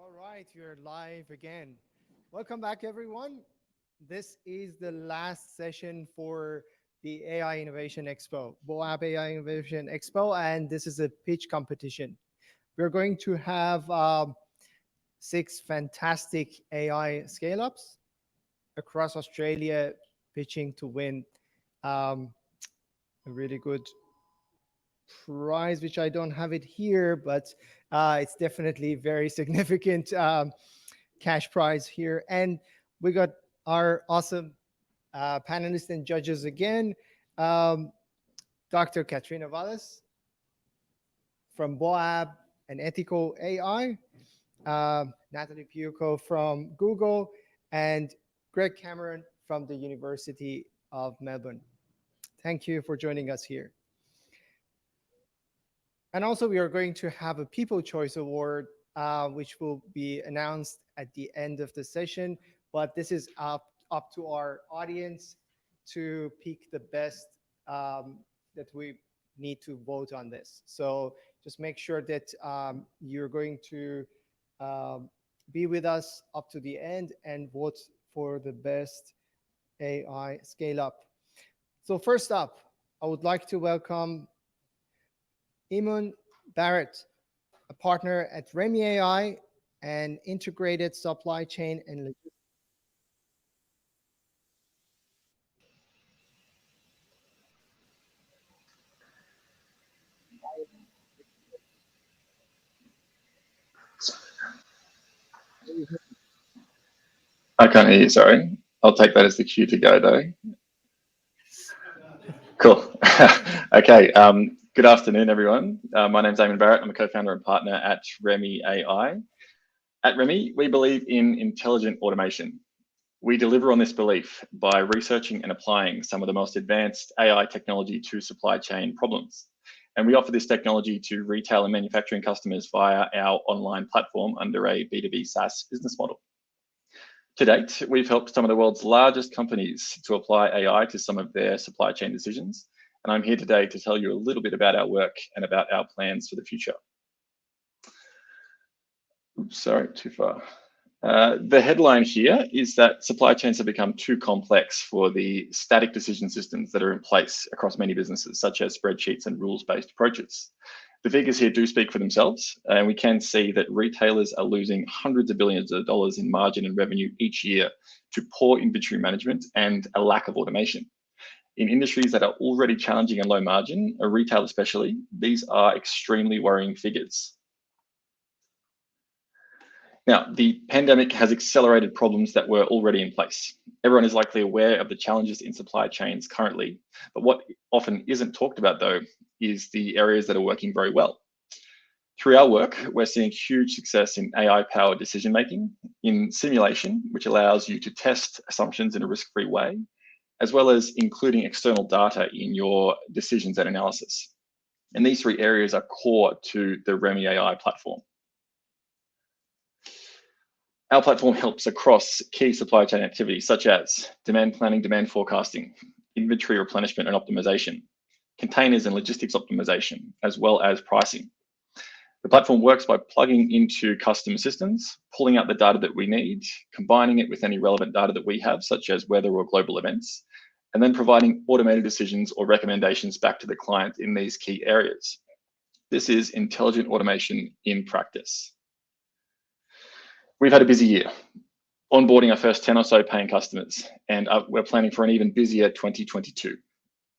All right, you're live again. Welcome back, everyone. This is the last session for the AI Innovation Expo, BOAB AI Innovation Expo, and this is a pitch competition. We're going to have six fantastic AI scale ups across Australia pitching to win um, a really good prize, which I don't have it here, but it's definitely very significant cash prize here. And we got our awesome panelists and judges again. Um, Dr. Katrina Valles from BOAB and Ethical AI, Natalie Piuco from Google, and Greg Cameron from the University of Melbourne. Thank you for joining us here. And also, we are going to have a People Choice Award, which will be announced at the end of the session. But this is up to our audience to pick the best that we need to vote on this. So just make sure that you're going to um, be with us up to the end and vote for the best AI scale up. So first up, I would like to welcome Eamon Barrett, a partner at Remyai and integrated supply chain and logistics. I can't hear you, sorry. I'll take that as the cue to go though. Cool. Okay, good afternoon, everyone. My name's Eamon Barrett. I'm a co-founder and partner at Remyai. At Remy, we believe in intelligent automation. We deliver on this belief by researching and applying some of the most advanced AI technology to supply chain problems. And we offer this technology to retail and manufacturing customers via our online platform under a B2B SaaS business model. To date, we've helped some of the world's largest companies to apply AI to some of their supply chain decisions. And I'm here today to tell you a little bit about our work and about our plans for the future. Oops, sorry, too far. The headline here is that supply chains have become too complex for the static decision systems that are in place across many businesses, such as spreadsheets and rules-based approaches. The figures here do speak for themselves, and we can see that retailers are losing hundreds of billions of dollars in margin and revenue each year to poor inventory management and a lack of automation. In industries that are already challenging and low margin, retail especially, these are extremely worrying figures. Now, the pandemic has accelerated problems that were already in place. Everyone is likely aware of the challenges in supply chains currently, but what often isn't talked about though is the areas that are working very well. Through our work, we're seeing huge success in AI-powered decision-making, in simulation, which allows you to test assumptions in a risk-free way, as well as including external data in your decisions and analysis. And these three areas are core to the Remyai platform. Our platform helps across key supply chain activities such as demand planning, demand forecasting, inventory replenishment and optimization, containers and logistics optimization, as well as pricing. The platform works by plugging into custom systems, pulling out the data that we need, combining it with any relevant data that we have, such as weather or global events, and then providing automated decisions or recommendations back to the client in these key areas. This is intelligent automation in practice. We've had a busy year, onboarding our first 10 or so paying customers, and we're planning for an even busier 2022.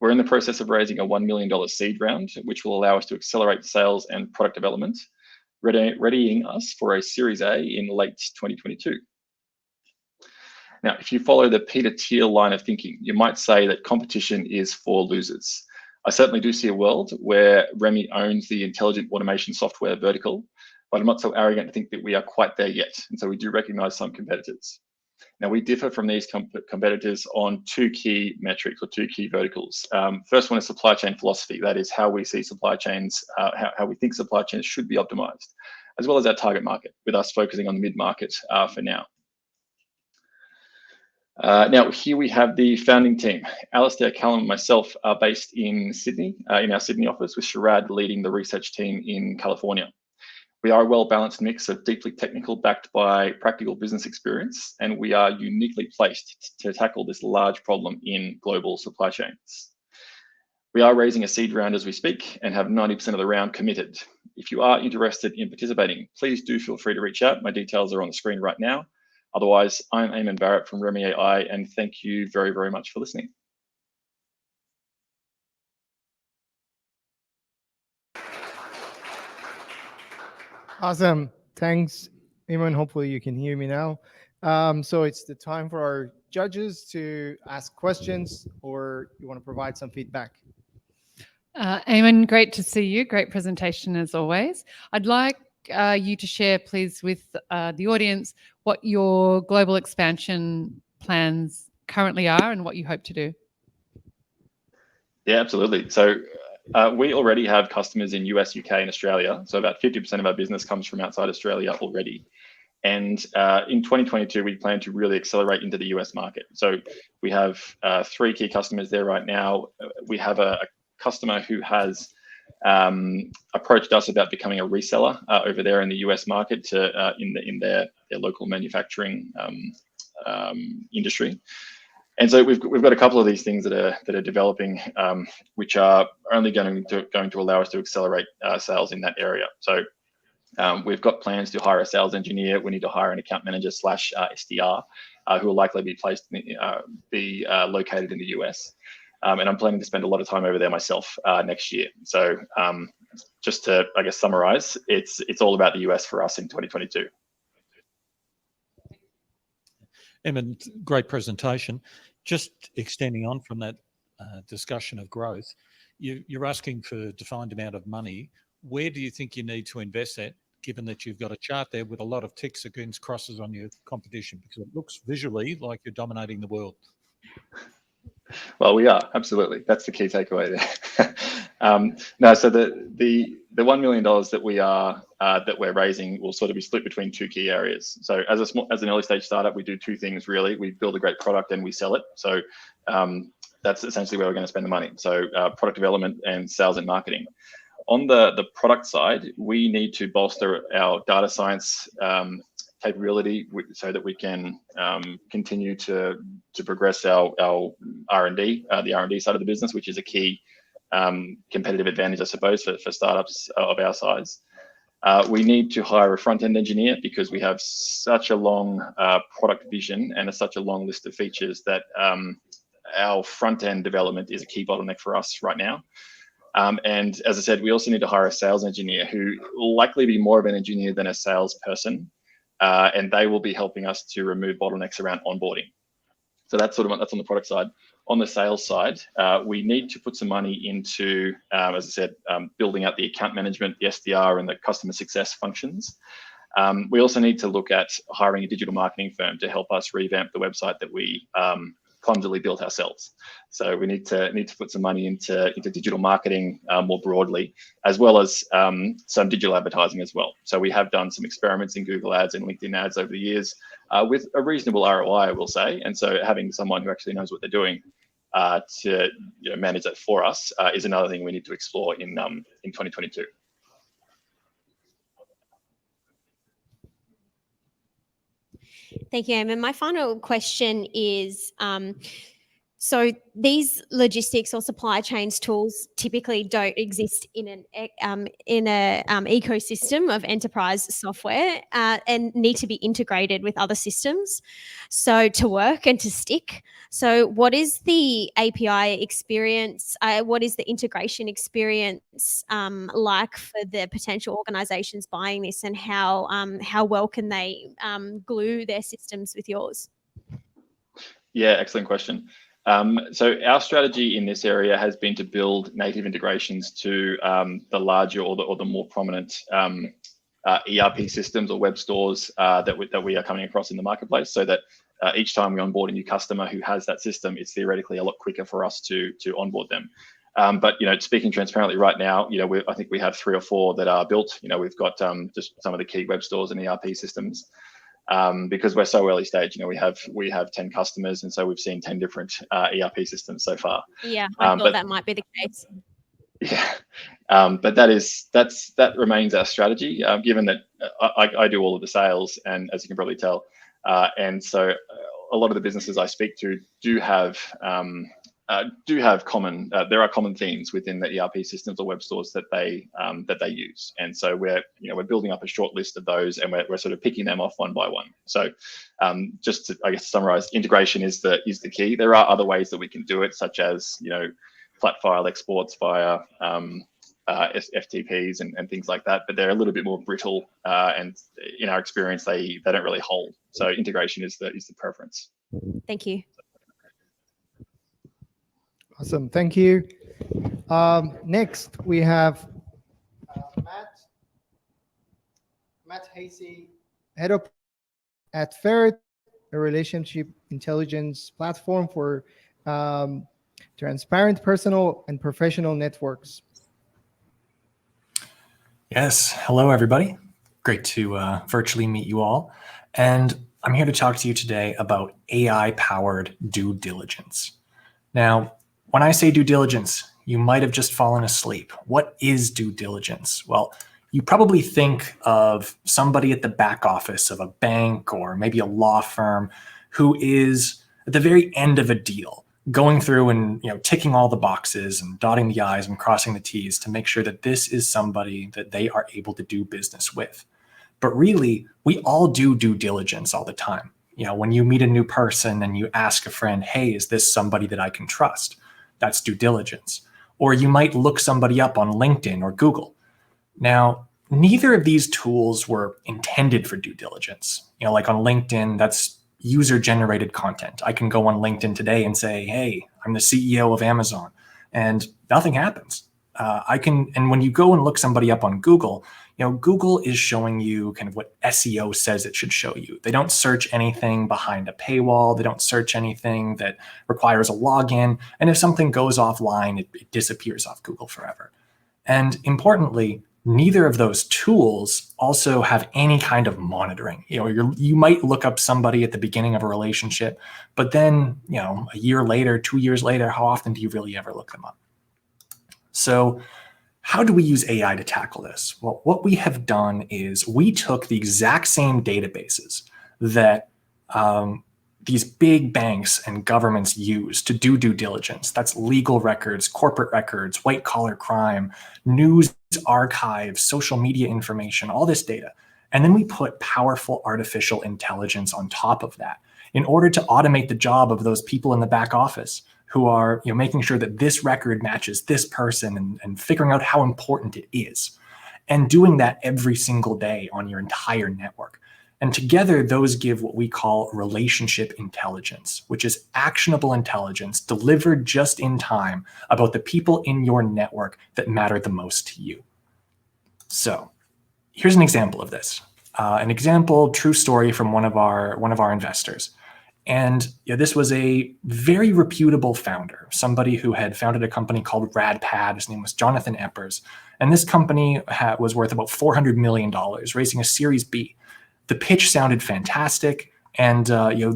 We're in the process of raising a $1 million seed round, which will allow us to accelerate sales and product development, readying us for a Series A in late 2022. Now, if you follow the Peter Thiel line of thinking, you might say that competition is for losers. I certainly do see a world where Remy owns the intelligent automation software vertical, but I'm not so arrogant to think that we are quite there yet. And so we do recognize some competitors. Now we differ from these competitors on two key metrics or two key verticals. First one is supply chain philosophy. That is how we see supply chains, how we think supply chains should be optimized, as well as our target market, with us focusing on the mid-market for now. Now here we have the founding team. Alistair, Callum, and myself are based in Sydney, in our Sydney office, with Sharad leading the research team in California. We are a well-balanced mix of deeply technical backed by practical business experience, and we are uniquely placed to tackle this large problem in global supply chains. We are raising a seed round as we speak and have 90% of the round committed. If you are interested in participating, please do feel free to reach out. My details are on the screen right now. Otherwise, I'm Eamon Barrett from Remyai, and thank you very, very much for listening. Awesome. Thanks, Eamon. Hopefully you can hear me now. So it's the time for our judges to ask questions, or you want to provide some feedback. Eamon, great to see you. Great presentation as always. I'd like you to share, please, with the audience what your global expansion plans currently are and what you hope to do. Yeah, absolutely. So we already have customers in US, UK, and Australia. So about 50% of our business comes from outside Australia already. And in 2022, we plan to really accelerate into the US market. So we have 3 key customers there right now. We have a customer who has approached us about becoming a reseller over there in the US market to in their local manufacturing industry. And so we've got a couple of these things that are developing, which are only going to allow us to accelerate sales in that area. So we've got plans to hire a sales engineer. We need to hire an account manager / SDR who will likely be located in the US. And I'm planning to spend a lot of time over there myself next year. So just to, I guess, summarize, it's all about the US for us in 2022. Eamon, great presentation. Just extending on from that discussion of growth, you're asking for a defined amount of money. Where do you think you need to invest that, given that you've got a chart there with a lot of ticks against crosses on your competition? Because it looks visually like you're dominating the world. Well, we are, absolutely. That's the key takeaway there. No, so the $1 million that we're raising will sort of be split between 2 key areas. So as an early stage startup, we do 2 things really. We build a great product and we sell it. So that's essentially where we're going to spend the money. So product development and sales and marketing. On the product side, we need to bolster our data science capability so that we can continue to progress our R&D, the R&D side of the business, which is a key competitive advantage, I suppose, for startups of our size. We need to hire a front-end engineer because we have such a long product vision and such a long list of features that our front-end development is a key bottleneck for us right now. And as I said, we also need to hire a sales engineer who will likely be more of an engineer than a salesperson. And they will be helping us to remove bottlenecks around onboarding. So that's on the product side. On the sales side, we need to put some money into, as I said, building out the account management, the SDR, and the customer success functions. We also need to look at hiring a digital marketing firm to help us revamp the website that we clumsily built ourselves. So we need to put some money into digital marketing more broadly, as well as some digital advertising as well. So we have done some experiments in Google Ads and LinkedIn Ads over the years with a reasonable ROI, I will say. And so having someone who actually knows what they're doing to manage that for us is another thing we need to explore in 2022. Thank you, Eamon. My final question is, so these logistics or supply chains tools typically don't exist in an ecosystem of enterprise software and need to be integrated with other systems so to work and to stick. So what is the API experience? What is the integration experience like for the potential organizations buying this, and how well can they glue their systems with yours? Yeah, excellent question. So our strategy in this area has been to build native integrations to the larger or the more prominent ERP systems or web stores that we are coming across in the marketplace, so that each time we onboard a new customer who has that system, it's theoretically a lot quicker for us to onboard them. But speaking transparently right now, I think we have 3 or 4 that are built. We've got just some of the key web stores and ERP systems. Because we're so early stage, we have 10 customers, and so we've seen 10 different ERP systems so far. Yeah, I thought that might be the case. Yeah, but that remains our strategy, given that I do all of the sales, and as you can probably tell, and so a lot of the businesses I speak to do have common. There are common themes within the ERP systems or web stores that they use, and so we're building up a short list of those, and we're sort of picking them off one by one. So just to, I guess, summarize, integration is the key. There are other ways that we can do it, such as flat file exports via FTPs and things like that, but they're a little bit more brittle, and in our experience, they don't really hold. So integration is the preference. Thank you. Awesome, thank you. Next, we have Matt Hasey, head of at Ferrel, a relationship intelligence platform for transparent personal and professional networks. Yes, hello everybody. Great to virtually meet you all. And I'm here to talk to you today about AI-powered due diligence. Now, when I say due diligence, you might have just fallen asleep. What is due diligence? Well, you probably think of somebody at the back office of a bank or maybe a law firm who is at the very end of a deal, going through and ticking all the boxes and dotting the I's and crossing the T's to make sure that this is somebody that they are able to do business with. But really, we all do due diligence all the time. When you meet a new person and you ask a friend, hey, is this somebody that I can trust? That's due diligence. Or you might look somebody up on LinkedIn or Google. Now, neither of these tools were intended for due diligence. Like on LinkedIn, that's user-generated content. I can go on LinkedIn today and say, hey, I'm the CEO of Amazon, and nothing happens. And when you go and look somebody up on Google, Google is showing you kind of what SEO says it should show you. They don't search anything behind a paywall. They don't search anything that requires a login. And if something goes offline, it disappears off Google forever. And importantly, neither of those tools also have any kind of monitoring. You might look up somebody at the beginning of a relationship, but then, a year later, 2 years later, how often do you really ever look them up? So how do we use AI to tackle this? Well, what we have done is we took the exact same databases that these big banks and governments use to do due diligence. That's legal records, corporate records, white collar crime, news archives, social media information, all this data. And then we put powerful artificial intelligence on top of that in order to automate the job of those people in the back office who are making sure that this record matches this person and figuring out how important it is. And doing that every single day on your entire network. And together, those give what we call relationship intelligence, which is actionable intelligence delivered just in time about the people in your network that matter the most to you. So here's an example of this. True story from one of our investors. And this was a very reputable founder, somebody who had founded a company called RadPad. His name was Jonathan Eppers. And this company was worth about $400 million, raising a Series B. The pitch sounded fantastic. And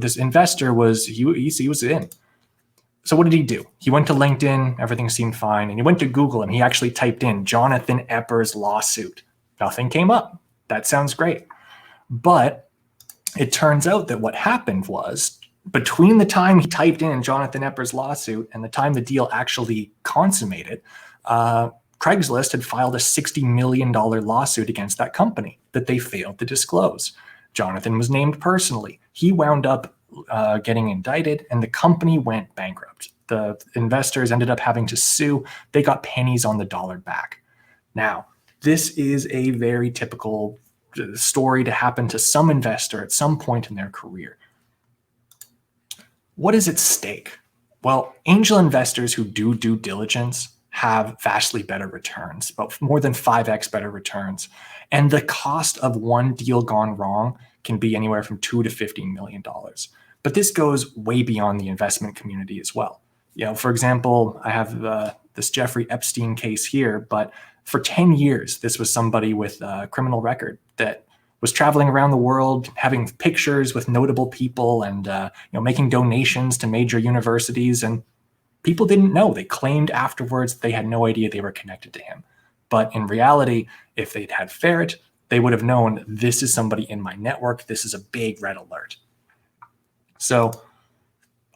this investor he was in. So what did he do? He went to LinkedIn, everything seemed fine. And he went to Google and he actually typed in Jonathan Eppers lawsuit. Nothing came up. That sounds great. But it turns out that what happened was, between the time he typed in Jonathan Eppers lawsuit and the time the deal actually consummated, Craigslist had filed a $60 million lawsuit against that company that they failed to disclose. Jonathan was named personally. He wound up getting indicted and the company went bankrupt. The investors ended up having to sue. They got pennies on the dollar back. Now, this is a very typical story to happen to some investor at some point in their career. What is at stake? Well, angel investors who do due diligence have vastly better returns, about more than 5x better returns. And the cost of one deal gone wrong can be anywhere from $2 to $15 million. But this goes way beyond the investment community as well. For example, I have this Jeffrey Epstein case here, but for 10 years, this was somebody with a criminal record that was traveling around the world, having pictures with notable people and making donations to major universities. And people didn't know. They claimed afterwards they had no idea they were connected to him. But in reality, if they'd had Ferret, they would have known this is somebody in my network. This is a big red alert. So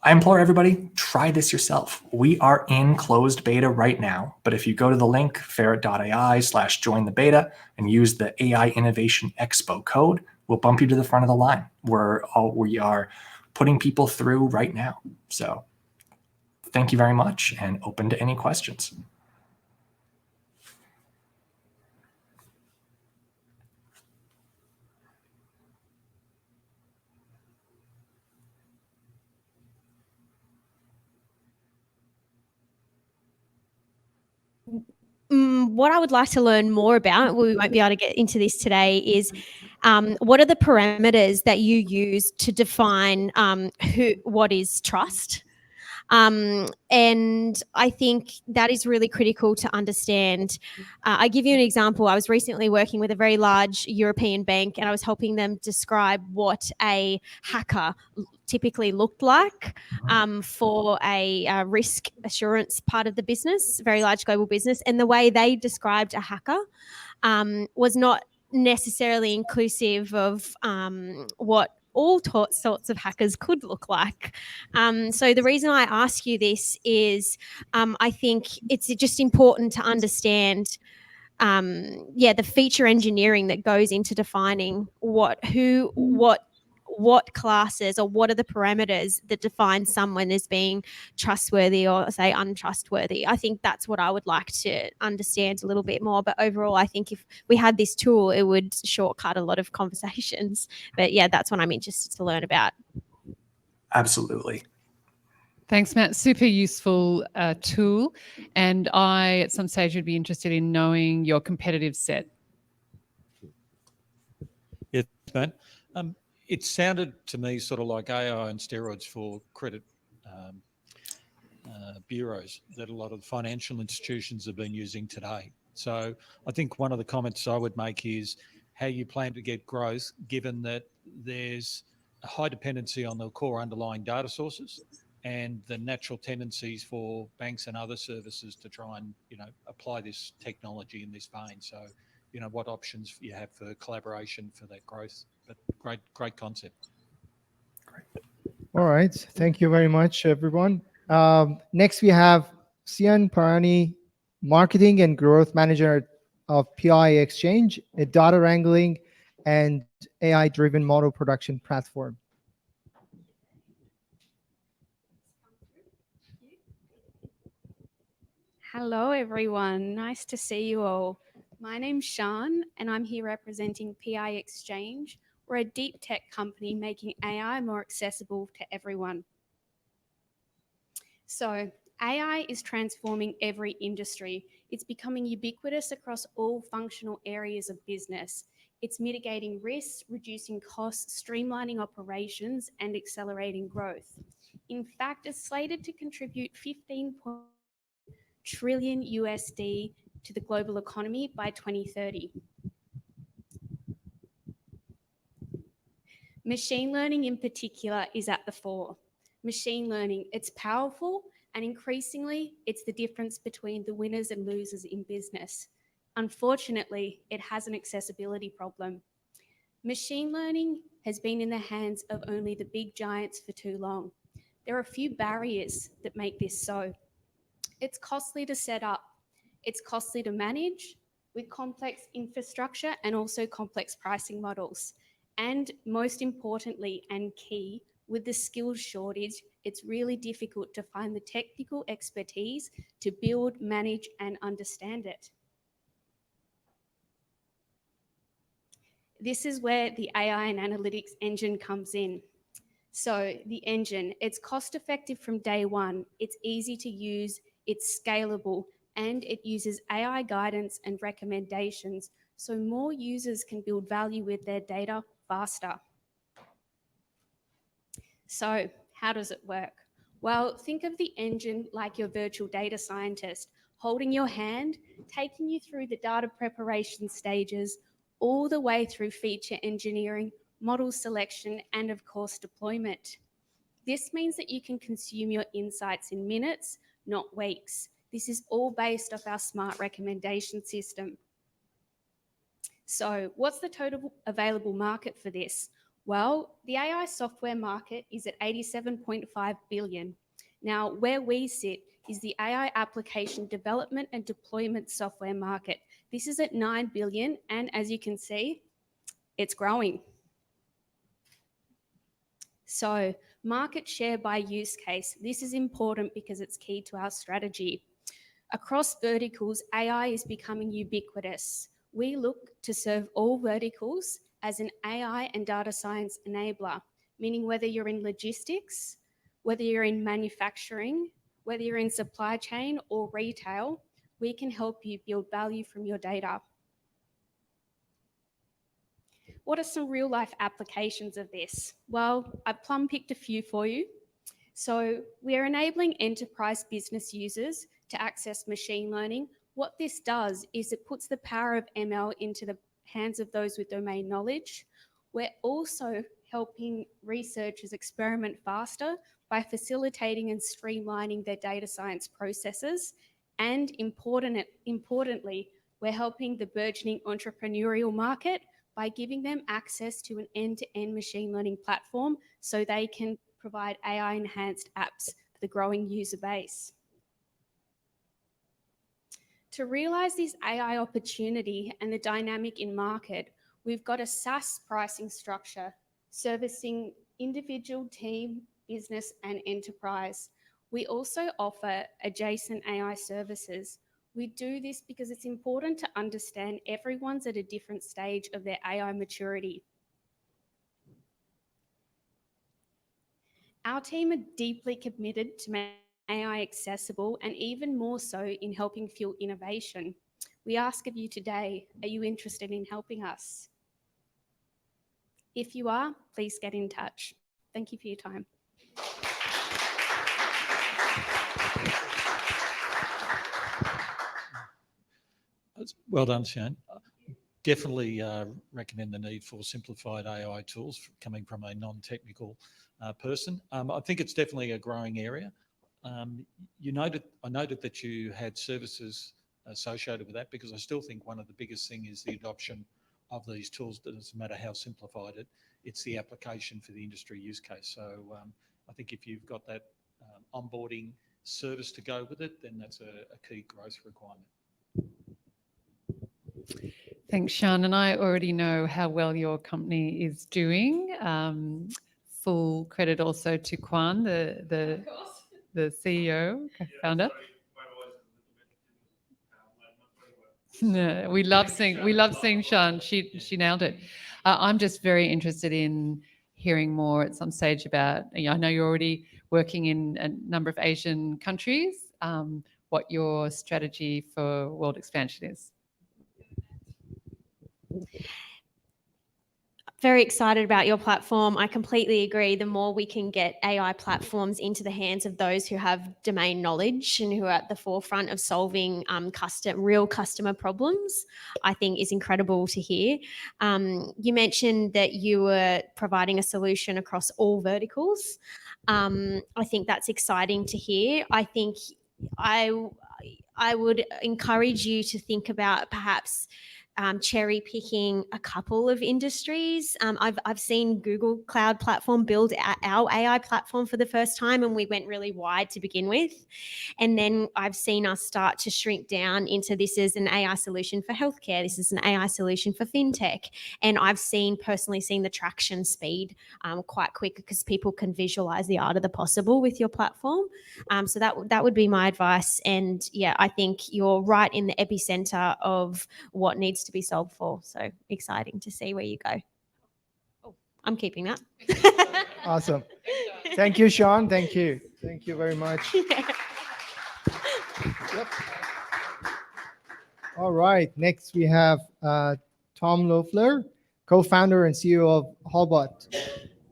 I implore everybody, try this yourself. We are in closed beta right now, but if you go to the link ferret.ai/join the beta and use the AI Innovation Expo code, we'll bump you to the front of the line. We are putting people through right now. So thank you very much, and open to any questions. What I would like to learn more about, we won't be able to get into this today, is what are the parameters that you use to define what is trust? And I think that is really critical to understand. I give you an example. I was recently working with a very large European bank, and I was helping them describe what a hacker typically looked like for a risk assurance part of the business, very large global business. And the way they described a hacker was not necessarily inclusive of what all sorts of hackers could look like. So the reason I ask you this is I think it's just important to understand the feature engineering that goes into defining what classes, or what are the parameters that define someone as being trustworthy or, say, untrustworthy. I think that's what I would like to understand a little bit more. But overall, I think if we had this tool, it would shortcut a lot of conversations. But yeah, that's what I'm interested to learn about. Absolutely. Thanks, Matt. Super useful tool. And I, at some stage, would be interested in knowing your competitive set. Yes, Matt. It sounded to me sort of like AI and steroids for credit bureaus that a lot of financial institutions have been using today. So I think one of the comments I would make is how you plan to get growth, given that there's a high dependency on the core underlying data sources and the natural tendencies for banks and other services to try and, apply this technology in this vein. So, what options you have for collaboration for that growth. But great concept. Great. All right. Thank you very much, everyone. Next, we have Sian Parani, Marketing and Growth Manager of PI Exchange, a data wrangling and AI-driven model production platform. Hello, everyone. Nice to see you all. My name's Sean, and I'm here representing PI Exchange. We're a deep tech company making AI more accessible to everyone. So, AI is transforming every industry. It's becoming ubiquitous across all functional areas of business. It's mitigating risks, reducing costs, streamlining operations, and accelerating growth. In fact, it's slated to contribute 15 trillion USD to the global economy by 2030. Machine learning in particular is at the fore. Machine learning, it's powerful, and increasingly it's the difference between the winners and losers in business. Unfortunately, it has an accessibility problem. Machine learning has been in the hands of only the big giants for too long. There are a few barriers that make this so. It's costly to set up. It's costly to manage with complex infrastructure and also complex pricing models. And most importantly and key, with the skills shortage, it's really difficult to find the technical expertise to build, manage, and understand it. This is where the AI and analytics engine comes in. So the engine, it's cost effective from day one. It's easy to use, it's scalable, and it uses AI guidance and recommendations so more users can build value with their data faster. So how does it work? Well, think of the engine like your virtual data scientist, holding your hand, taking you through the data preparation stages, all the way through feature engineering, model selection, and of course, deployment. This means that you can consume your insights in minutes, not weeks. This is all based off our smart recommendation system. So what's the total available market for this? Well, the AI software market is at 87.5 billion. Now, where we sit is the AI application development and deployment software market. This is at 9 billion, and as you can see, it's growing. So, market share by use case. This is important because it's key to our strategy. Across verticals, AI is becoming ubiquitous. We look to serve all verticals as an AI and data science enabler, meaning whether you're in logistics, whether you're in manufacturing, whether you're in supply chain or retail, we can help you build value from your data. What are some real life applications of this? Well, I plum picked a few for you. So we are enabling enterprise business users to access machine learning. What this does is it puts the power of ML into the hands of those with domain knowledge. We're also helping researchers experiment faster by facilitating and streamlining their data science processes. And importantly, we're helping the burgeoning entrepreneurial market by giving them access to an end-to-end machine learning platform so they can provide AI-enhanced apps for the growing user base. To realize this AI opportunity and the dynamic in market, we've got a SaaS pricing structure servicing individual, team, business, and enterprise. We also offer adjacent AI services. We do this because it's important to understand everyone's at a different stage of their AI maturity. Our team are deeply committed to make AI accessible and even more so in helping fuel innovation. We ask of you today, are you interested in helping us? If you are, please get in touch. Thank you for your time. Well done, Shane. Definitely recommend the need for simplified AI tools coming from a non-technical person. I think it's definitely a growing area. I noted that you had services associated with that, because I still think one of the biggest thing is the adoption of these tools. That doesn't matter how simplified it's the application for the industry use case. So I think if you've got that onboarding service to go with it, then that's a key growth requirement. Thanks, Sean. And I already know how well your company is doing. Full credit also to Kwan, the CEO, founder. No, we love seeing Sean. She nailed it. I'm just very interested in hearing more at some stage about, I know you're already working in a number of Asian countries, what your strategy for world expansion is. Very excited about your platform. I completely agree. The more we can get AI platforms into the hands of those who have domain knowledge and who are at the forefront of solving real customer problems, I think is incredible to hear. You mentioned that you were providing a solution across all verticals. I think that's exciting to hear. I think I would encourage you to think about perhaps cherry picking a couple of industries. I've seen Google Cloud Platform build our AI platform for the first time, and we went really wide to begin with. And then I've seen us start to shrink down into this is an AI solution for healthcare. This is an AI solution for fintech. And I've personally seen the traction speed quite quick, because people can visualize the art of the possible with your platform. So that would be my advice. And yeah, I think you're right in the epicenter of what needs to be solved for. So exciting to see where you go. Oh, I'm keeping that. Awesome. Thank you, Sean. Thank you. Thank you very much. Yeah. Yep. All right. Next, we have Tom Loeffler, co-founder and CEO of Hobobot,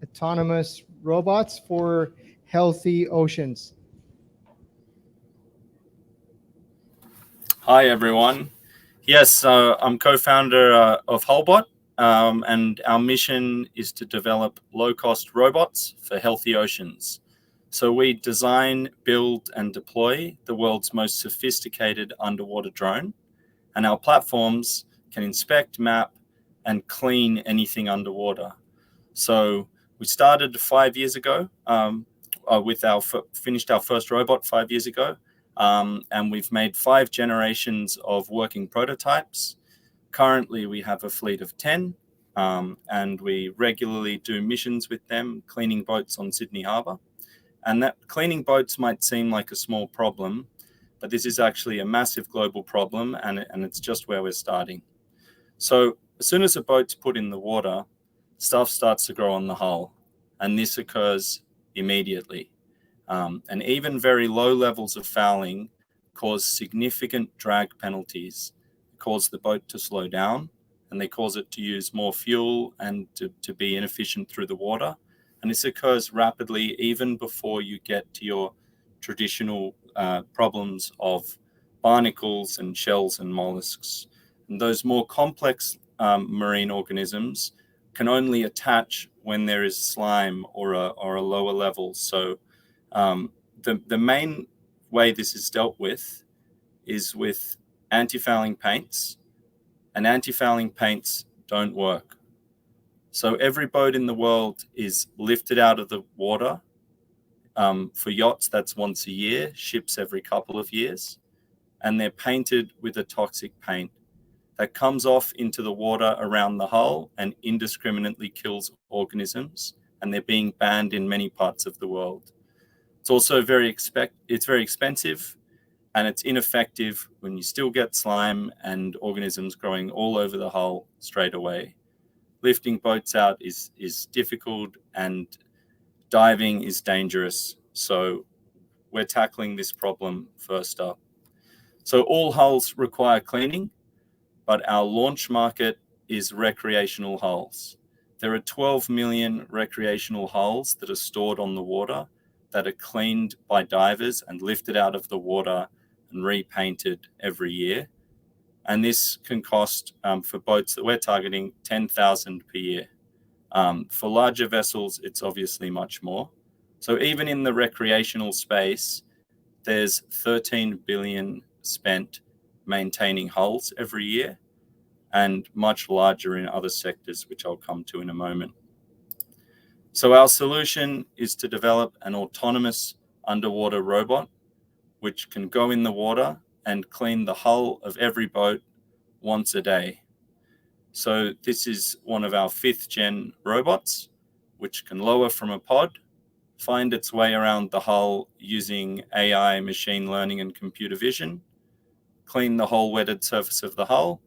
autonomous robots for healthy oceans. Hi, everyone. Yes, I'm co-founder of Hobobot, and our mission is to develop low-cost robots for healthy oceans. So we design, build, and deploy the world's most sophisticated underwater drone, and our platforms can inspect, map, and clean anything underwater. So we started 5 years ago with finished our first robot 5 years ago, and we've made 5 generations of working prototypes. Currently, we have a fleet of 10, and we regularly do missions with them, cleaning boats on Sydney Harbour. And that cleaning boats might seem like a small problem, but this is actually a massive global problem, and it's just where we're starting. So as soon as a boat's put in the water, stuff starts to grow on the hull, and this occurs immediately. And even very low levels of fouling cause significant drag penalties, cause the boat to slow down, and they cause it to use more fuel and to be inefficient through the water. And this occurs rapidly even before you get to your traditional problems of barnacles and shells and mollusks. And those more complex marine organisms can only attach when there is slime or a lower level. So the main way this is dealt with is with anti-fouling paints, and anti-fouling paints don't work. So every boat in the world is lifted out of the water. For yachts, that's once a year, ships every couple of years, and they're painted with a toxic paint that comes off into the water around the hull and indiscriminately kills organisms, and they're being banned in many parts of the world. It's also very expensive, and it's ineffective when you still get slime and organisms growing all over the hull straight away. Lifting boats out is difficult, and diving is dangerous. So we're tackling this problem first up. So all hulls require cleaning, but our launch market is recreational hulls. There are 12 million recreational hulls that are stored on the water that are cleaned by divers and lifted out of the water and repainted every year. And this can cost, for boats that we're targeting, $10,000 per year. For larger vessels, it's obviously much more. So even in the recreational space, there's $13 billion spent maintaining hulls every year, and much larger in other sectors, which I'll come to in a moment. So our solution is to develop an autonomous underwater robot, which can go in the water and clean the hull of every boat once a day. So this is one of our 5th gen robots, which can lower from a pod, find its way around the hull using AI, machine learning, and computer vision, clean the whole wetted surface of the hull,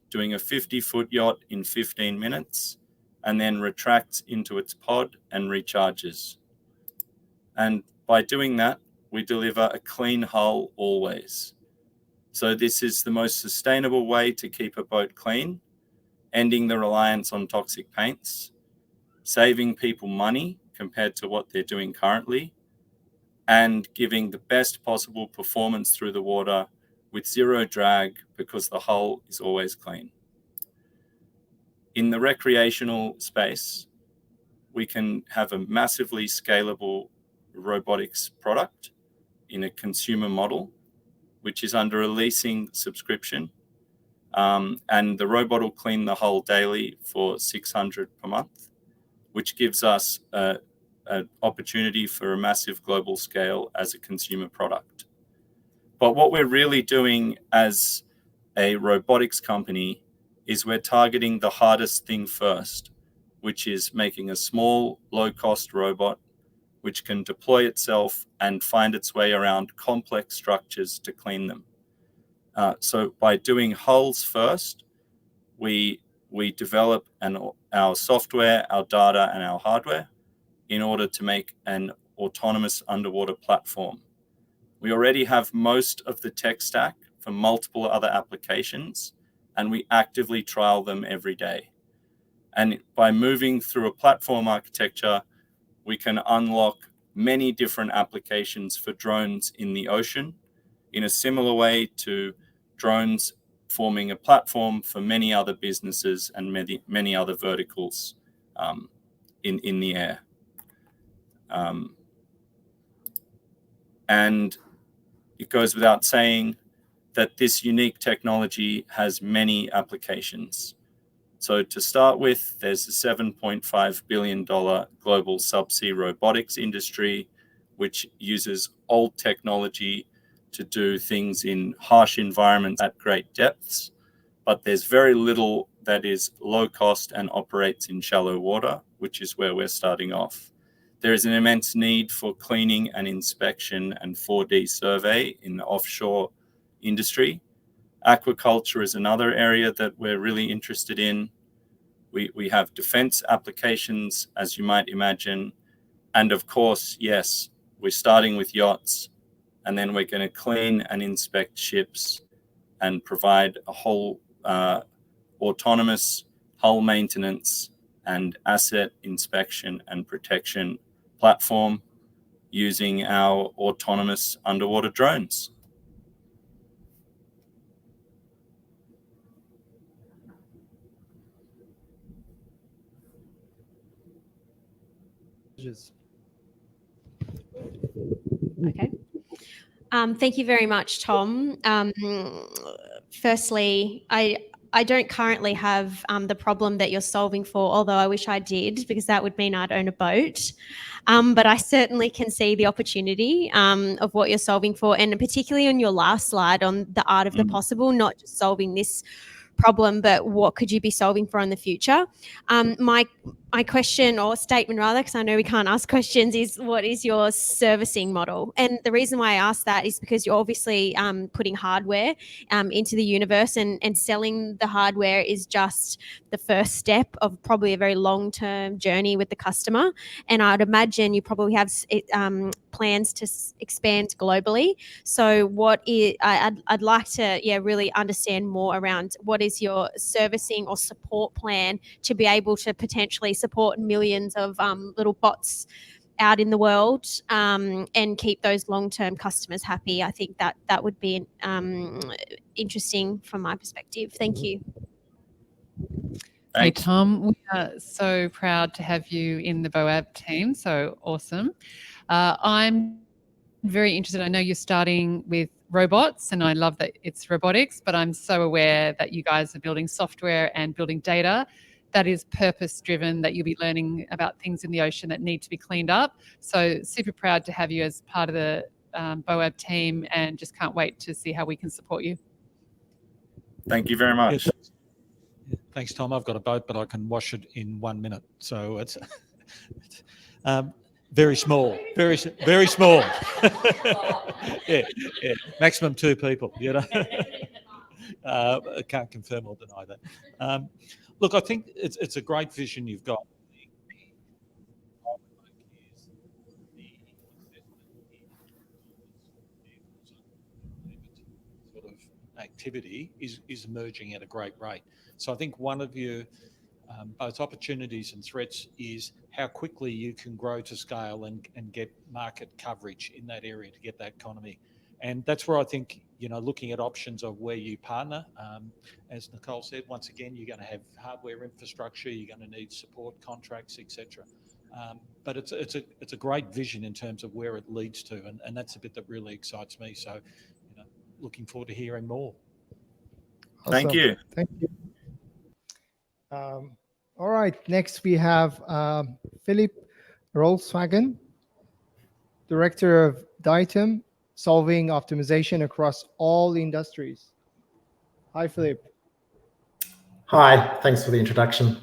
doing a 50-foot yacht in 15 minutes, and then retracts into its pod and recharges. And by doing that, we deliver a clean hull always. So this is the most sustainable way to keep a boat clean, ending the reliance on toxic paints, saving people money compared to what they're doing currently, and giving the best possible performance through the water with zero drag because the hull is always clean. In the recreational space, we can have a massively scalable robotics product in a consumer model, which is under a leasing subscription. And the robot will clean the hull daily for $600 per month, which gives us an opportunity for a massive global scale as a consumer product. But what we're really doing as a robotics company is we're targeting the hardest thing first, which is making a small, low-cost robot which can deploy itself and find its way around complex structures to clean them. So by doing hulls first, we develop our software, our data, and our hardware in order to make an autonomous underwater platform. We already have most of the tech stack for multiple other applications, and we actively trial them every day. And by moving through a platform architecture, we can unlock many different applications for drones in the ocean in a similar way to drones forming a platform for many other businesses and many other verticals in the air. And it goes without saying that this unique technology has many applications. So to start with, there's a $7.5 billion global subsea robotics industry, which uses old technology to do things in harsh environments at great depths. But there's very little that is low cost and operates in shallow water, which is where we're starting off. There is an immense need for cleaning and inspection and 4D survey in the offshore industry. Aquaculture is another area that we're really interested in. We have defense applications, as you might imagine. And of course, yes, we're starting with yachts, and then we're going to clean and inspect ships and provide a whole autonomous hull maintenance and asset inspection and protection platform using our autonomous underwater drones. Okay. Thank you very much, Tom. Firstly, I don't currently have the problem that you're solving for, although I wish I did, because that would mean I'd own a boat. But I certainly can see the opportunity of what you're solving for, and particularly on your last slide on the art of the possible, not just solving this problem, but what could you be solving for in the future? My question, or statement rather, because I know we can't ask questions, is what is your servicing model? And the reason why I ask that is because you're obviously putting hardware into the universe, and selling the hardware is just the first step of probably a very long-term journey with the customer. And I'd imagine you probably have plans to expand globally. So I'd like to really understand more around what is your servicing or support plan to be able to potentially support millions of little bots out in the world, and keep those long-term customers happy. I think that would be interesting from my perspective. Thank you. Hey, Thanks. Tom, we are so proud to have you in the BOAB team. So awesome. I'm very interested. I know you're starting with robots, and I love that it's robotics, but I'm so aware that you guys are building software and building data that is purpose-driven, that you'll be learning about things in the ocean that need to be cleaned up. So super proud to have you as part of the BOAB team, and just can't wait to see how we can support you. Thank you very much. Thanks, Tom. I've got a boat, but I can wash it in 1 minute. So it's very small, very small. yeah, maximum 2 people. I can't confirm or deny that. Look, I think it's a great vision you've got. Sort of activity is emerging at a great rate. So I think one of your both opportunities and threats is how quickly you can grow to scale and get market coverage in that area to get that economy. And that's where I think, looking at options of where you partner, as Nicole said, once again, you're going to have hardware infrastructure, you're going to need support contracts, etc. But it's a great vision in terms of where it leads to, and that's the bit that really excites me. So, looking forward to hearing more. Awesome. Thank you. Thank you. All right, next we have Philip Rolfswagen, Director of Datum, solving optimization across all industries. Hi, Philip. Hi, thanks for the introduction.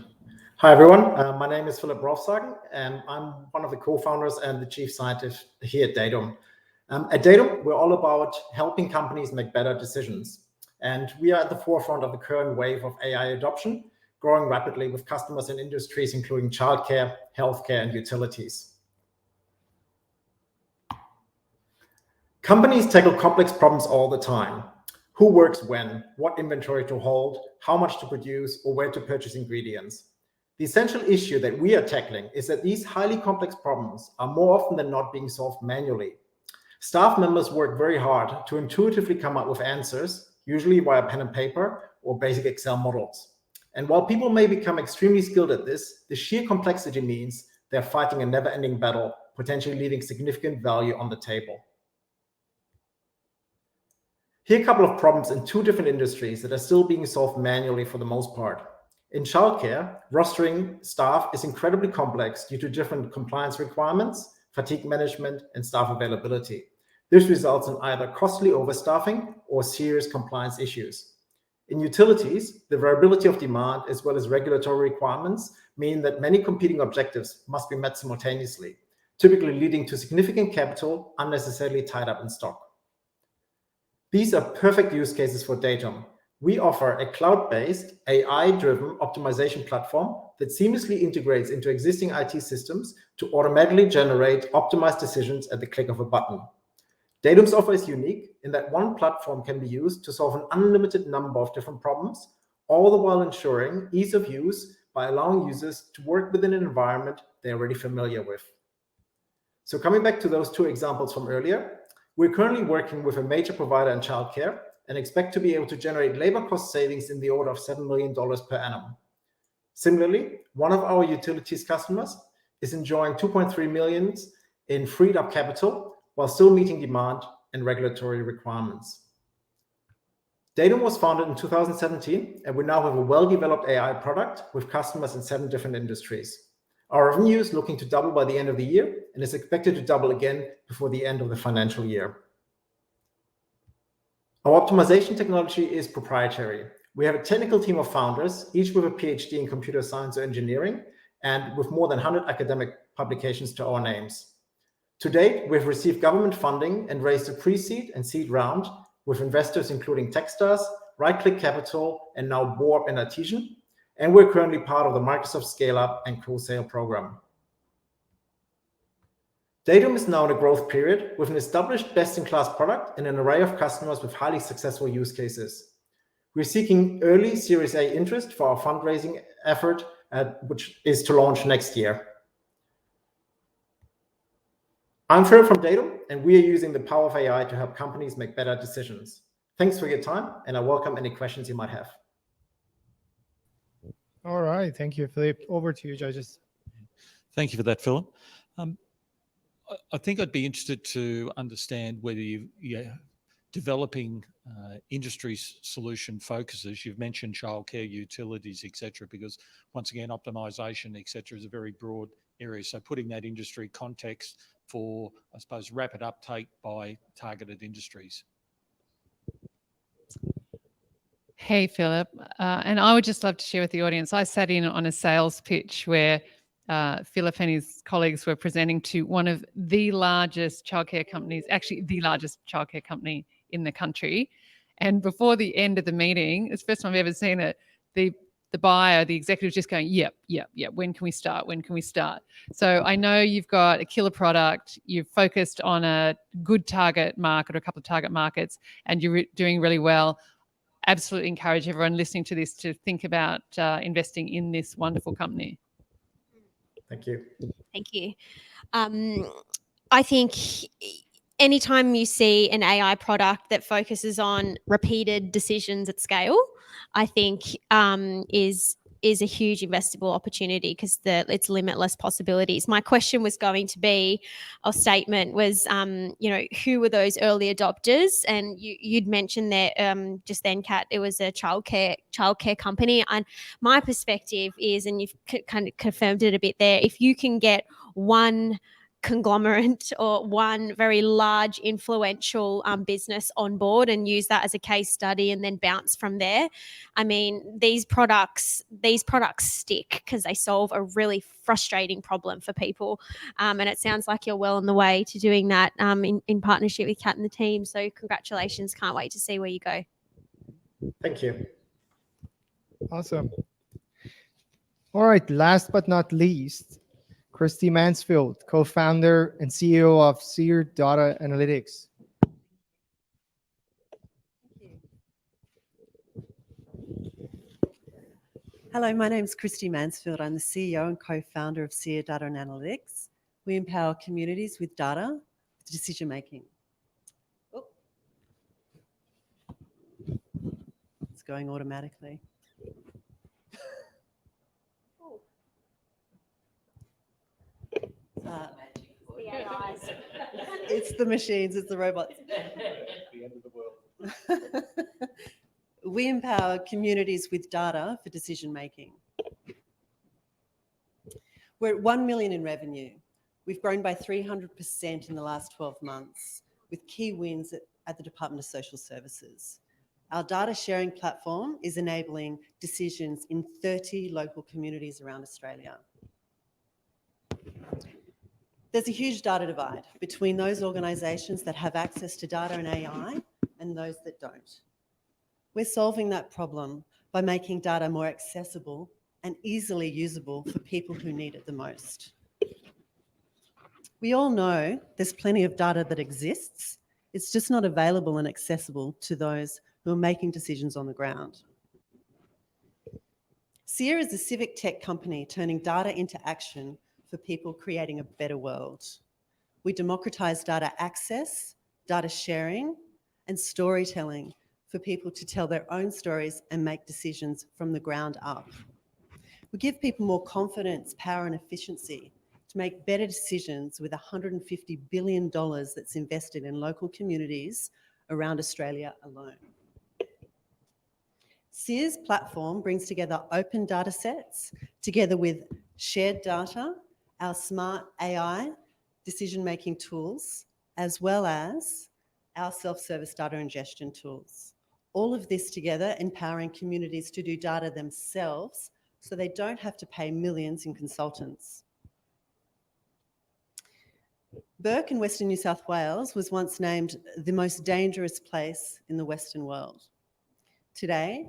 Hi, everyone. My name is Philip Rolfswagen, and I'm one of the co-founders and the chief scientist here at Datum. At Datum, we're all about helping companies make better decisions. And we are at the forefront of the current wave of AI adoption, growing rapidly with customers in industries including childcare, healthcare, and utilities. Companies tackle complex problems all the time. Who works when, what inventory to hold, how much to produce, or where to purchase ingredients. The essential issue that we are tackling is that these highly complex problems are more often than not being solved manually. Staff members work very hard to intuitively come up with answers, usually via pen and paper or basic Excel models. And while people may become extremely skilled at this, the sheer complexity means they're fighting a never-ending battle, potentially leaving significant value on the table. Here are a couple of problems in 2 different industries that are still being solved manually for the most part. In childcare, rostering staff is incredibly complex due to different compliance requirements, fatigue management, and staff availability. This results in either costly overstaffing or serious compliance issues. In utilities, the variability of demand as well as regulatory requirements mean that many competing objectives must be met simultaneously, typically leading to significant capital unnecessarily tied up in stock. These are perfect use cases for Datum. We offer a cloud-based, AI-driven optimization platform that seamlessly integrates into existing IT systems to automatically generate optimized decisions at the click of a button. Datum's offer is unique in that one platform can be used to solve an unlimited number of different problems, all the while ensuring ease of use by allowing users to work within an environment they're already familiar with. So coming back to those 2 examples from earlier, we're currently working with a major provider in childcare and expect to be able to generate labor cost savings in the order of $7 million per annum. Similarly, one of our utilities customers is enjoying 2.3 million in freed up capital while still meeting demand and regulatory requirements. Datum was founded in 2017, and we now have a well-developed AI product with customers in 7 different industries. Our revenue is looking to double by the end of the year and is expected to double again before the end of the financial year. Our optimization technology is proprietary. We have a technical team of founders, each with a PhD in computer science or engineering, and with more than 100 academic publications to our names. To date, we've received government funding and raised a pre-seed and seed round with investors including Techstars, Right Click Capital, and now Boab and Artesian. And we're currently part of the Microsoft Scaleup and Co-Sale program. Datum is now in a growth period with an established best-in-class product and an array of customers with highly successful use cases. We're seeking early Series A interest for our fundraising effort, which is to launch next year. I'm Ferrel from Datum, and we are using the power of AI to help companies make better decisions. Thanks for your time, and I welcome any questions you might have. All right. Thank you, Philippe. Over to you, judges. Thank you for that, Philip. I think I'd be interested to understand whether you're developing industry solution focuses. You've mentioned childcare, utilities, etc., because once again, optimization, etc., is a very broad area. So putting that industry context for, I suppose, rapid uptake by targeted industries. Hey, Philip. And I would just love to share with the audience, I sat in on a sales pitch where Philip and his colleagues were presenting to one of the largest childcare companies, actually the largest childcare company in the country. And before the end of the meeting, it's the first time I've ever seen it, the buyer, the executive, just going, yep. When can we start? When can we start? So I know you've got a killer product. You've focused on a good target market or a couple of target markets, and you're doing really well. Absolutely encourage everyone listening to this to think about investing in this wonderful company. Thank you. Thank you. I think anytime you see an AI product that focuses on repeated decisions at scale, I think is a huge investable opportunity because it's limitless possibilities. My question was going to be, our statement was, who were those early adopters? And you'd mentioned there just then, Kat, it was a childcare company. And my perspective is, and you've kind of confirmed it a bit there, if you can get one conglomerate or one very large influential business on board and use that as a case study and then bounce from there. I mean, these products stick because they solve a really frustrating problem for people. And it sounds like you're well on the way to doing that in partnership with Kat and the team. So congratulations. Can't wait to see where you go. Thank you. Awesome. All right. Last but not least, Christy Mansfield, co-founder and CEO of Seer Data Analytics. Hello, my name is Christy Mansfield. I'm the CEO and co-founder of Seer Data and Analytics. We empower communities with data, with decision making. Oh. It's going automatically. It's the machines, it's the robots. The end of the world. We empower communities with data for decision making. We're at 1 million in revenue. We've grown by 300% in the last 12 months, with key wins at the Department of Social Services. Our data sharing platform is enabling decisions in 30 local communities around Australia. There's a huge data divide between those organisations that have access to data and AI and those that don't. We're solving that problem by making data more accessible and easily usable for people who need it the most. We all know there's plenty of data that exists. It's just not available and accessible to those who are making decisions on the ground. SEER is a civic tech company turning data into action for people creating a better world. We democratise data access, data sharing, and storytelling for people to tell their own stories and make decisions from the ground up. We give people more confidence, power, and efficiency to make better decisions with $150 billion that's invested in local communities around Australia alone. SEER's platform brings together open data sets together with shared data, our smart AI decision-making tools, as well as our self-service data ingestion tools. All of this together empowering communities to do data themselves so they don't have to pay millions in consultants. Bourke in Western New South Wales was once named the most dangerous place in the Western world. Today,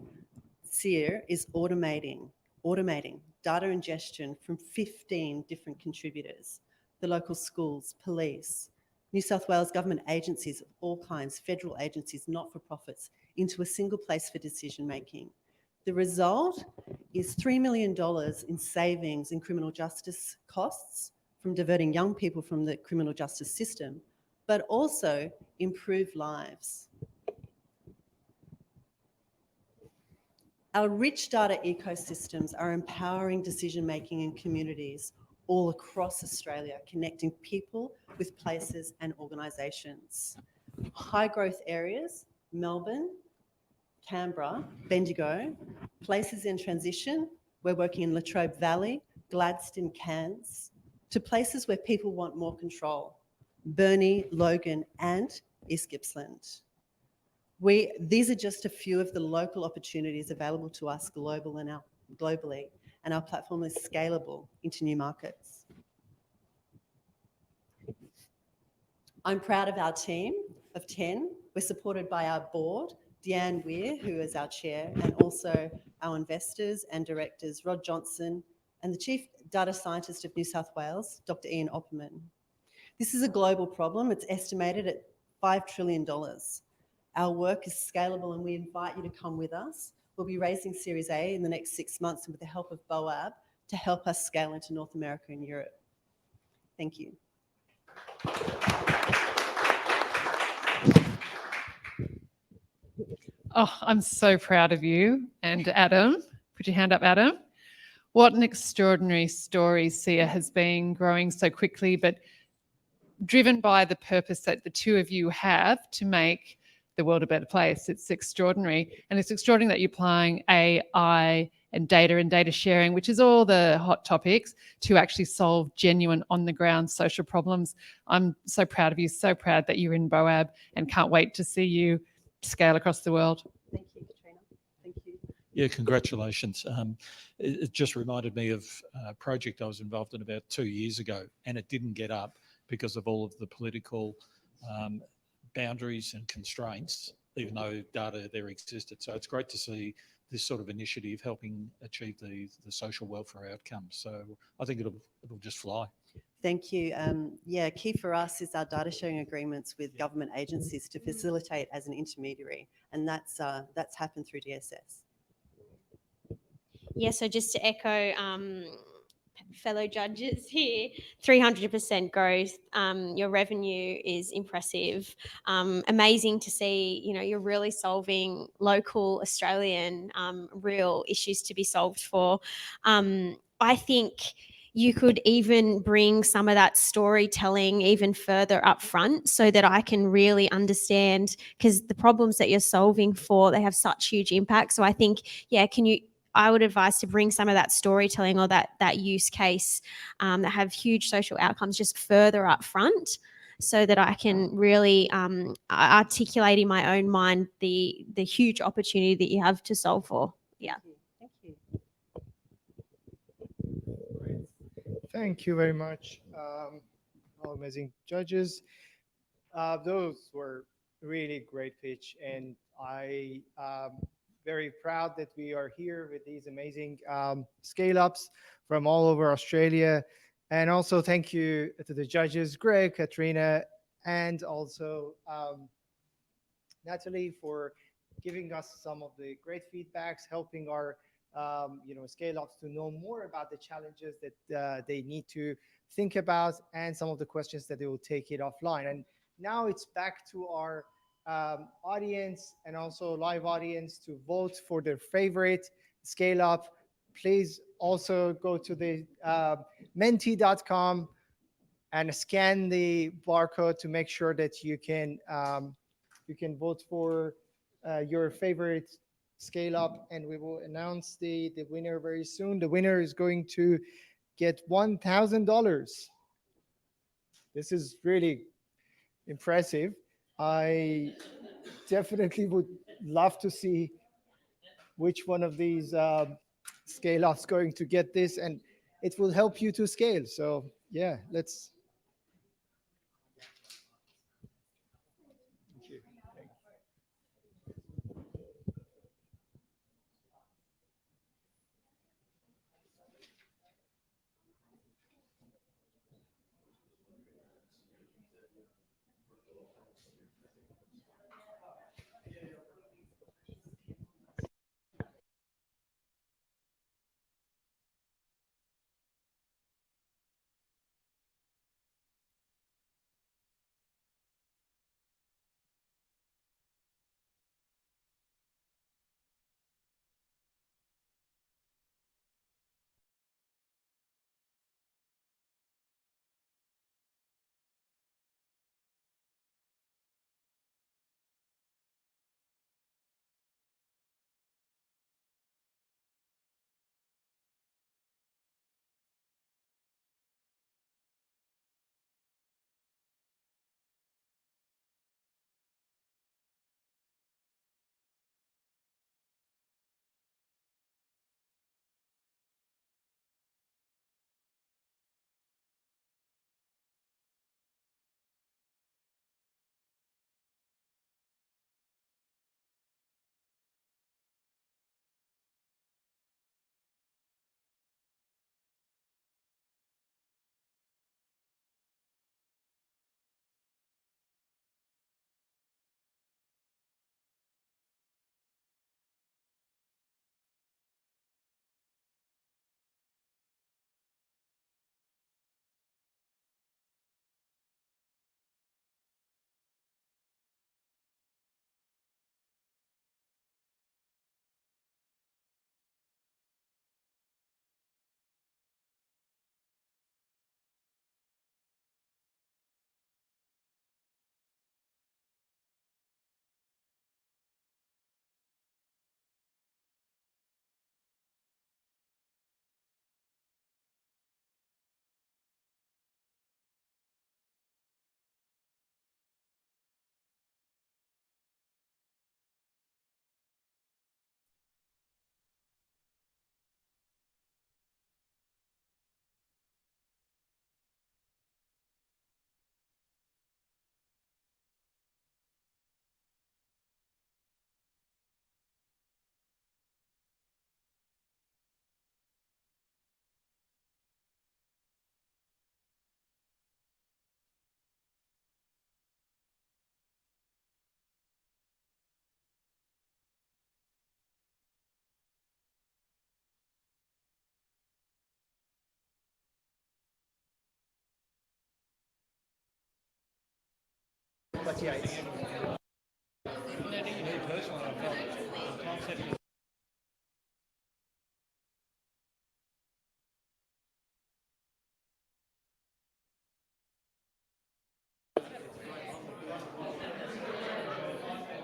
SEER is automating data ingestion from 15 different contributors, the local schools, police, New South Wales government agencies of all kinds, federal agencies, not-for-profits, into a single place for decision making. The result is $3 million in savings in criminal justice costs from diverting young people from the criminal justice system, but also improved lives. Our rich data ecosystems are empowering decision-making in communities all across Australia, connecting people with places and organisations. High growth areas, Melbourne, Canberra, Bendigo, places in transition, we're working in Latrobe Valley, Gladstone, Cairns, to places where people want more control, Burnie, Logan and East Gippsland. These are just a few of the local opportunities available to us globally, and our platform is scalable into new markets. I'm proud of our team of 10. We're supported by our board, Deanne Weir, who is our chair, and also our investors and directors, Rod Johnson, and the Chief Data Scientist of New South Wales, Dr. Ian Opperman. This is a global problem. It's estimated at $5 trillion. Our work is scalable and we invite you to come with us. We'll be raising Series A in the next 6 months and with the help of BOAB to help us scale into North America and Europe. Thank you. Oh, I'm so proud of you. And Adam, put your hand up, Adam. What an extraordinary story SEER has been, growing so quickly, but driven by the purpose that the two of you have to make the world a better place. It's extraordinary. And it's extraordinary that you're applying AI and data sharing, which is all the hot topics, to actually solve genuine on-the-ground social problems. I'm so proud of you, so proud that you're in BOAB, and can't wait to see you scale across the world. Thank you, Katrina. Thank you. Yeah, congratulations. It just reminded me of a project I was involved in about 2 years ago, and it didn't get up because of all of the political boundaries and constraints, even though data there existed. So it's great to see this sort of initiative helping achieve the social welfare outcomes. So I think it'll just fly. Thank you. Yeah, key for us is our data sharing agreements with government agencies to facilitate as an intermediary, and that's happened through DSS. Yeah, so just to echo fellow judges here, 300% growth. Your revenue is impressive. Amazing to see, you're really solving local Australian real issues to be solved for. I think you could even bring some of that storytelling even further up front so that I can really understand, because the problems that you're solving for, they have such huge impact. So I think, yeah, I would advise to bring some of that storytelling or that use case that have huge social outcomes just further up front, so that I can really articulate in my own mind the huge opportunity that you have to solve for. Yeah. Thank you. Thank you very much, all amazing judges. Those were really great pitch, and I very proud that we are here with these amazing scale-ups from all over Australia. And also thank you to the judges, Greg, Katrina, and also Natalie, for giving us some of the great feedbacks, helping our scale-ups to know more about the challenges that they need to think about, and some of the questions that they will take it offline. And now it's back to our audience and also live audience to vote for their favorite scale-up. Please also go to the menti.com and scan the barcode to make sure that you can vote for your favorite scale up, and we will announce the winner very soon. The winner is going to get $1,000. This is really impressive. I definitely would love to see which one of these scale ups going to get this, and it will help you to scale. So yeah, let's. Thank you. But yeah,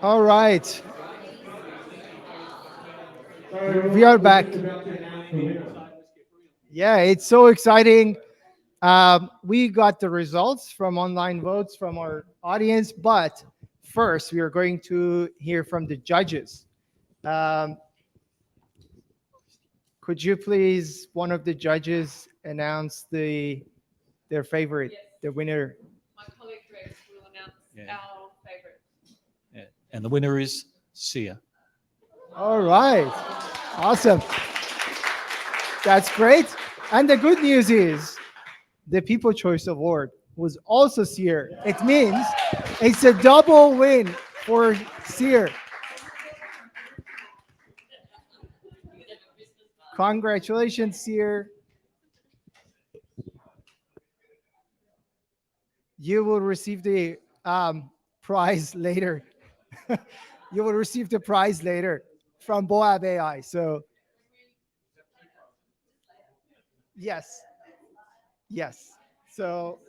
All right. We are back. Yeah, it's so exciting. We got the results from online votes from our audience, but first we are going to hear from the judges. Could you please, one of the judges, announce their favorite, the winner? My colleague Rex will announce Yeah. our favorite. Yeah. And the winner is Sia. All right, awesome. That's great. And the good news is the People Choice Award was also Sear. It means it's a double win for Sear. Congratulations, Sear. You will receive the prize later. You will receive the prize later from Boab AI. So, yes. Yes. So,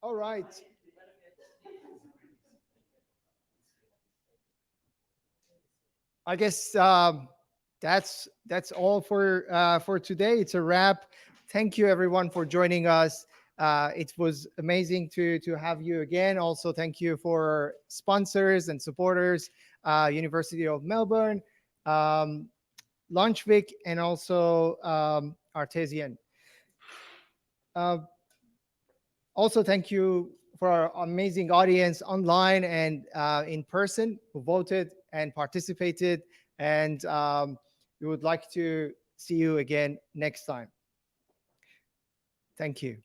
all right. I guess that's all for today. It's a wrap. Thank you everyone for joining us. It was amazing to have you again. Also, thank you for sponsors and supporters, University of Melbourne, Launchvic, and also Artesian. Also, thank you for our amazing audience online and in person who voted and participated. And we would like to see you again next time. Thank you.